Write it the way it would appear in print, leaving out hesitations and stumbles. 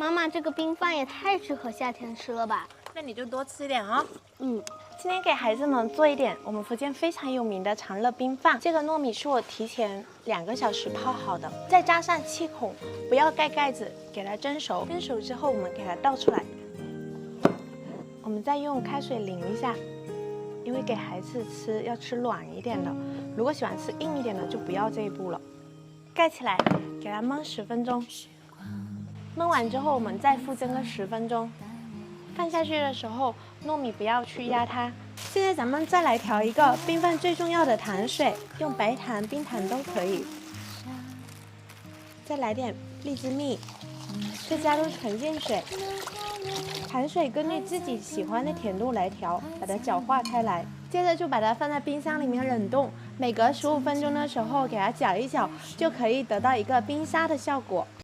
妈妈，这个冰饭也太适合夏天吃了吧？那你就多吃一点哦。嗯，今天给孩子们做一点我们福建非常有名的长乐冰饭。这个糯米是我提前2个小时泡好的，再加上气孔，不要盖盖子，给它蒸熟。蒸熟之后，我们给它倒出来，我们再用开水淋一下，因为给孩子吃要吃软一点的，如果喜欢吃硬一点的就不要这一步了。盖起来，给它焖10分钟。焖完之后，我们再复蒸个10分钟。放下去的时候，糯米不要去压它。现在咱们再来调一个冰饭最重要的糖水，用白糖、冰糖都可以。再来点荔枝蜜，再加入纯净水。糖水根据自己喜欢的甜度来调，把它搅化开来。接着就把它放在冰箱里面冷冻，每隔15分钟的时候给它搅一搅，就可以得到一个冰沙的效果。